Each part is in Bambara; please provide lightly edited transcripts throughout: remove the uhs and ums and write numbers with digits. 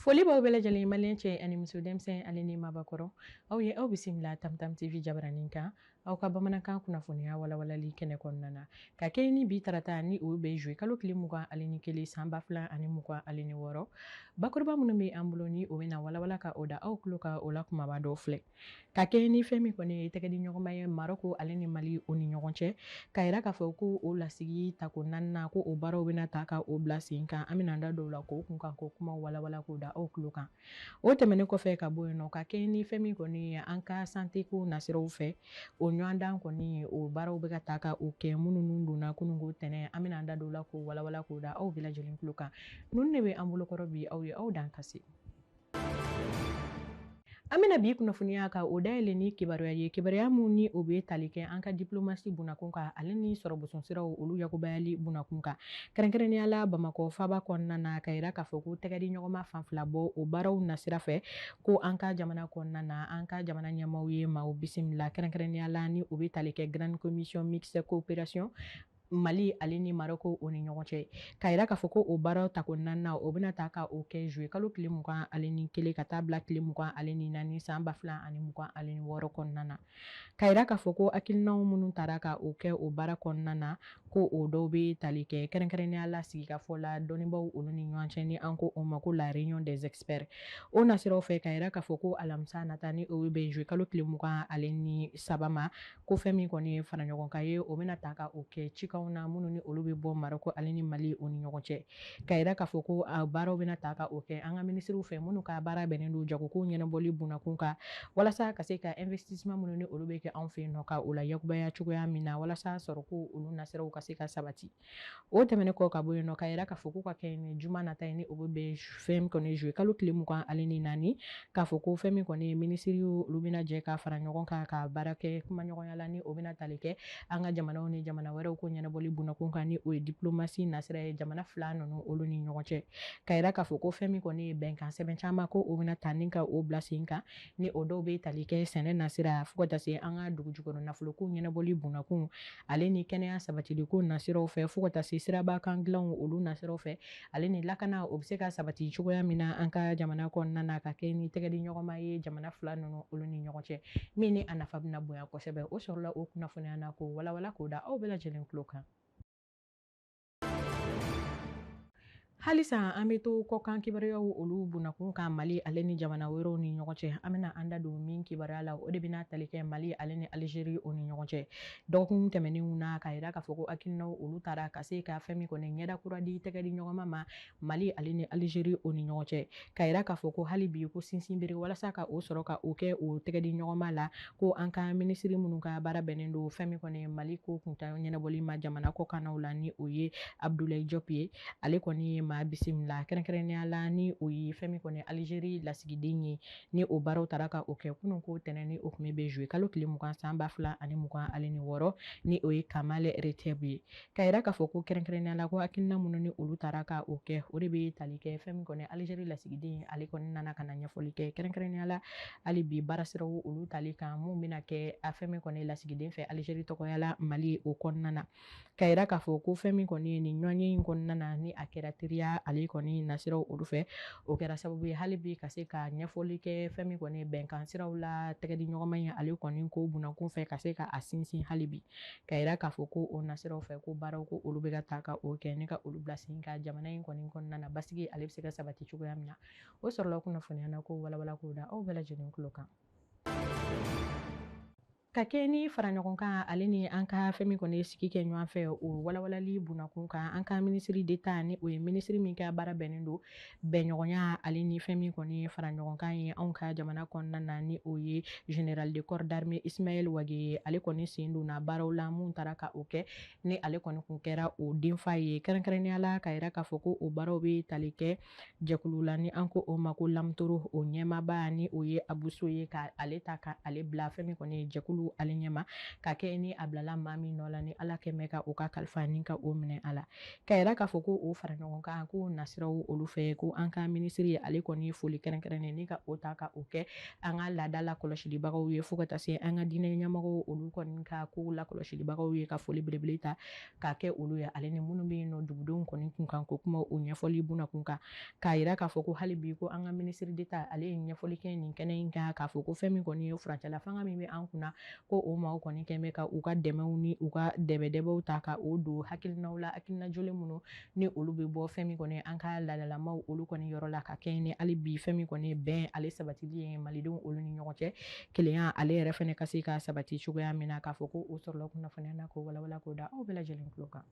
Foli b'aw bɛɛ lajɛlen maliyɛn cɛ ani muso denmisɛn ale ni mabakɔrɔ aw ye aw bisimila Tamtam TV jabaranin kan aw ka bamanankan kunnafoniya walawalali kɛnɛ kɔnɔna na ka kɛɲɛ ni bi tarata ni o bɛ juwe kalo tile 21 san 2026 bakuruba minnu bɛ an bolo ni o bɛna walawala ka o da aw tulo ka o la kumaba dɔ filɛ ka kɛɲɛ ni fɛn min kɔni ye tɛgɛdi ɲɔgɔnma ye Maroko ale ni Mali o ni ɲɔgɔn cɛ ka yira k'a fɔ ko o lasigi tako 4nan ko o baaraw bɛna ta ka o bila sen kan an bɛna da dɔw la ko kun kan ko kuma walawala ko da aw tulo kan o tɛmɛnen kɔfɛ ka bɔ yen nɔ ka kɛɲɛ ni fɛn min kɔni ye an ka sante ko nasiraw fɛ o ɲɔgɔndan kɔni o baaraw bɛ ka ta ka o kɛ minnu donna kununko tɛnɛn an bɛna da dɔw la ko walawala ko da aw bɛɛ lajɛlen tulo kan ninnu de bɛ an bolokɔrɔ bi aw ye aw dan kasi an bɛna bi kunnafoniya ka o dayɛlɛ ni kibaruya ye kibaruya mun ni o bɛ tali kɛ an ka diplomasi bunakun kan ale ni sɔrɔbɔsɔn siraw olu yakubayali bunakun kan kɛrɛnkɛrɛnnenya la Bamakɔ faaba kɔnɔna na ka yira k'a fɔ ko tɛgɛdi ɲɔgɔnma fan fila bɔ o baaraw nasira fɛ ko an ka jamana kɔnɔna na an ka jamana ɲɛmaaw ye maaw bisimila kɛrɛnkɛrɛnnenya la ni o bɛ tali kɛ Grande Commission Mixte Coopération Mali ale ni Maroko o ni ɲɔgɔn cɛ ka yira k'a fɔ ko o baaraw tako 4nan o bɛna ta ka o kɛ juwe kalo tile 21 ka taa bila tile 24 san 2026 kɔnɔna na ka yira k'a fɔ ko hakilinaw minnu taara ka o kɛ o baara kɔnɔna na ko o dɔw bɛ tali kɛ kɛrɛnkɛrɛnnenya la sigikafɔ la dɔnnibaw olu ni ɲɔgɔn cɛ ni an ko o ma ko la réunion des experts o nasiraw fɛ ka yira k'a fɔ ko alamisa nata ni o bɛ juwe kalo tile 23 ma ko fɛn min kɔni ye fara ɲɔgɔn kan ye o bɛna ta ka o kɛ cikaw na minnu ni olu bɛ bɔ Maroko ale ni Mali o ni ɲɔgɔn cɛ ka yira k'a fɔ ko a baaraw bɛna ta ka o kɛ an ka minisiriw fɛ minnu ka baara bɛnnen don jagoko ɲɛnabɔli bunakun kan walasa ka se ka investissement minnu ni olu bɛ kɛ anw fɛ yen nɔ ka o la yakubaya cogoya min na walasa sɔrɔ ko olu nasiraw ka se ka sabati o tɛmɛnen kɔ ka bɔ yen nɔ ka yira k'a fɔ ko ka kɛ ni juma nata ye ni o bɛ bɛn fɛn kɔni juwe kalo tile 24 k'a fɔ ko fɛn min kɔni ye minisiriw olu bɛna jɛ ka fara ɲɔgɔn kan ka baara kɛ kumaɲɔgɔnya la ni o bɛna tali kɛ an ka jamanaw ni jamana wɛrɛw ko ɲɛnabɔli bunakun kan ni o ye diplomasi nasira ye jamana fila ninnu olu ni ɲɔgɔn cɛ ka yira k'a fɔ ko fɛn min kɔni ye bɛnkan sɛbɛn caman ko o bɛna ta ni ka o bila sen kan ni o dɔw bɛ tali kɛ sɛnɛ nasira fo ka taa se an ka dugu jukɔrɔ nafoloko ɲɛnabɔli bunakun ale ni kɛnɛya sabatiliko nasiraw fɛ fo ka taa se siraba kan dilanw olu nasiraw fɛ ale ni lakana o bɛ se ka sabati cogoya min na an ka jamana kɔnɔna na ka kɛ ni tɛgɛdi ɲɔgɔnma ye jamana fila ninnu olu ni ɲɔgɔn cɛ min ni a nafa bɛna bonya kosɛbɛ o sɔrɔla o kunnafoniya na ko walawala k'o da aw bɛɛ lajɛlen tulo kan halisa an bɛ to kɔkan kibaruyaw olu bunakun kan Mali ale ni jamana wɛrɛw ni ɲɔgɔn cɛ an bɛna an da don min kibaruya la o de bɛna tali kɛ Mali ale ni Algérie o ni ɲɔgɔn cɛ dɔgɔkun tɛmɛnenw na ka yira k'a fɔ ko hakilinaw olu taara ka se ka fɛn min kɔni ɲɛdakura di tɛgɛdi ɲɔgɔnma ma Mali ale ni Algérie o ni ɲɔgɔn cɛ ka yira k'a fɔ ko hali bi ko sinsinbere walasa ka o sɔrɔ ka o kɛ o tɛgɛdi ɲɔgɔnma la ko an ka minisiri minnu ka baara bɛnnen don fɛn min kɔni Mali ko kunta ɲɛnabɔli ma jamana kɔkannaw la ni o ye Abdoulaye Diop ye ale kɔni ye maa bisimila kɛrɛnkɛrɛnnenya la ni o ye fɛn min kɔni Algérie lasigiden ye ni o baaraw taara ka o kɛ kunun ko tɛnɛn ni o tun bɛ juwe kalo tile 20 san 2026 ni o ye Kamale Reteb ye ka yira k'a fɔ ko kɛrɛnkɛrɛnnenya la ko hakilina minnu ni olu taara ka o kɛ o de bɛ tali kɛ fɛn min kɔni Algérie lasigiden ale kɔni nana ka na ɲɛfɔli kɛ kɛrɛnkɛrɛnnenya la hali bi baarasiraw olu tali kan mun bɛna kɛ a fɛn min kɔni lasigiden fɛ Algérie tɔgɔya la Mali o kɔnɔna na ka yira k'a fɔ ko fɛn min kɔni ye nin ɲɔgɔnye in kɔnɔna na ni a kɛra teriya ale kɔni nasiraw olu fɛ o kɛra sababu ye hali bi ka se ka ɲɛfɔli kɛ fɛn min kɔni bɛnkan siraw la tɛgɛdi ɲɔgɔnma ye ale kɔni ko bunakun fɛ ka se ka a sinsin hali bi ka yira k'a fɔ ko o nasiraw fɛ ko baaraw ko olu bɛ ka ta ka o kɛ ne ka olu bila sen ka jamana in kɔni kɔnɔna na basigi ale bɛ se ka sabati cogoya min na o sɔrɔla kunnafoniya na ko walawala k'o da aw bɛɛ lajɛlen tulo kan ka kɛ ni fara ɲɔgɔn kan ale ni an ka fɛn min kɔni sigi kɛ ɲɔgɔn fɛ o walawalali bunakun kan an ka minisiri d'Etat ni o ye minisiri min ka baara bɛnnen don bɛnɲɔgɔnya ale ni fɛn min kɔni fara ɲɔgɔn kan ye anw ka jamana kɔnɔna na ni o ye général de corps d'armée Ismaël Wage ye ale kɔni sen donna baaraw la mun taara ka o kɛ ni ale kɔni kun kɛra o denfa ye kɛrɛnkɛrɛnnenya la ka yira k'a fɔ ko o baaraw bɛ tali kɛ jɛkulu la ni an ko o ma ko lamtoro o ɲɛmaaba ni o ye Abuso ye ka ale ta ka ale bila fɛn min kɔni jɛkulu olu ale ɲɛma ka kɛ ni a bilala maa min nɔ la ni ala kɛmɛ ka o ka kalifa ni ka o minɛ a la ka yira k'a fɔ ko o fara ɲɔgɔn kan ko nasiraw olu fɛ ko an ka minisiri ale kɔni foli kɛrɛnkɛrɛnnen ni ka o ta ka o kɛ an ka laada la kɔlɔsilibagaw ye fo ka taa se an ka diinɛ ɲɛmɔgɔw olu kɔni ka ko la kɔlɔsilibagaw ye ka foli belebele ta ka kɛ olu ye ale ni minnu bɛ yen nɔ dugudenw kɔni kun kan ko kuma o ɲɛfɔli bunakun kan k'a yira k'a fɔ ko hali bi ko an ka minisiri d'Etat ale ye ɲɛfɔli kɛ nin kɛnɛ in kan k'a fɔ ko fɛn min kɔni ye furancɛla fanga min bɛ an kunna ko o maaw kɔni kɛn bɛ ka u ka dɛmɛw ni u ka dɛbɛdɛbɛw ta ka o don hakilinaw la hakilina joli minnu ni olu bɛ bɔ fɛn min kɔni an ka ladalamaw olu kɔni yɔrɔ la ka kɛ ni hali bi fɛn min kɔni bɛn ale sabatili ye malidenw olu ni ɲɔgɔn cɛ kelenya ale yɛrɛ fɛnɛ ka se ka sabati cogoya min na k'a fɔ ko o sɔrɔla kunnafoniya na ko walawala k'o da aw bɛɛ lajɛlen tulo kan.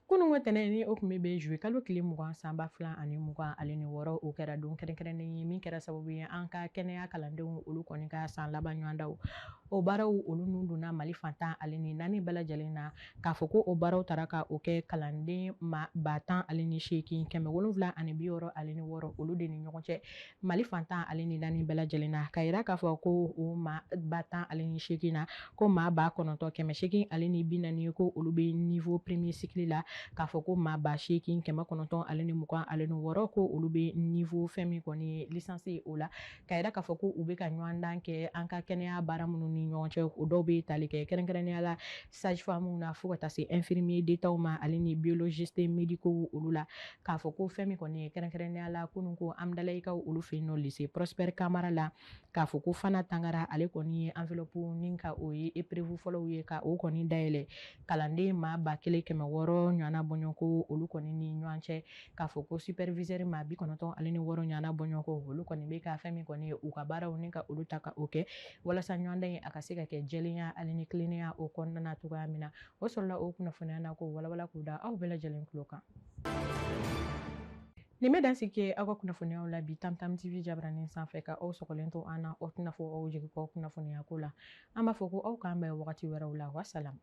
Kunun ko tɛnɛn ni o tun bɛ juwe kalo tile 20 sanba 2026 o kɛra don kɛrɛnkɛrɛnnen ye min kɛra sababu ye an ka kɛnɛya kalandenw olu kɔni ka san laban ɲɔgɔndaw o baaraw olu nun donna Mali fantan ale ni naani bɛɛ lajɛlen na k'a fɔ ko o baaraw taara ka o kɛ kalanden ma 10,8 760 ale ni 6 olu de ni ɲɔgɔn cɛ Mali fantan ale ni naani bɛɛ lajɛlen na ka yira k'a fɔ ko o ma 10,8 na ko maa 9,800 ale ni 40 ko olu bɛ niveau premier cycle la k'a fɔ ko maa 8,920 ale ni 26 ko olu bɛ niveau fɛn min kɔni ye licence ye o la ka yira k'a fɔ ko u bɛ ka ɲɔgɔn dan kɛ an ka kɛnɛya baara minnu ni ɲɔgɔn cɛ o dɔw bɛ tali kɛ kɛrɛnkɛrɛnnenya la sage-femme na fo ka taa se infirmier d'Etat ma ale ni biologiste médicaux olu la k'a fɔ ko fɛn min kɔni ye kɛrɛnkɛrɛnnenya la kunun ko Amdalaikaw olu fɛ yen nɔ lycée Prosper Kamara la k'a fɔ ko Fana Tangara ale kɔni ye enveloppe ni ka o ye épreuve fɔlɔw ye ka o kɔni dayɛlɛ kalanden maa 1,600 ɲɔgɔnna bɔɲɔgɔnko olu kɔni ni ɲɔgɔn cɛ k'a fɔ ko superviseur maa 96 ɲɔgɔnna bɔɲɔgɔnko olu kɔni bɛ ka fɛn min kɔni ye u ka baaraw ni ka olu ta ka o kɛ walasa ɲɔgɔndan in a ka se ka kɛ jɛlenya ale ni kilennenya o kɔnɔna na cogoya min na o sɔrɔla o kunnafoniya na ko walawala k'o da aw bɛɛ lajɛlen tulo kan. Nin bɛ dan sigi aw ka kunnafoniyaw la bi Tam Tam TV jabaranin sanfɛ ka aw sɔgɔlen to an na aw tɛna fɔ aw jigi kɔ kunnafoniya ko la an b'a fɔ ko aw k'an bɛn wagati wɛrɛw la wassalam.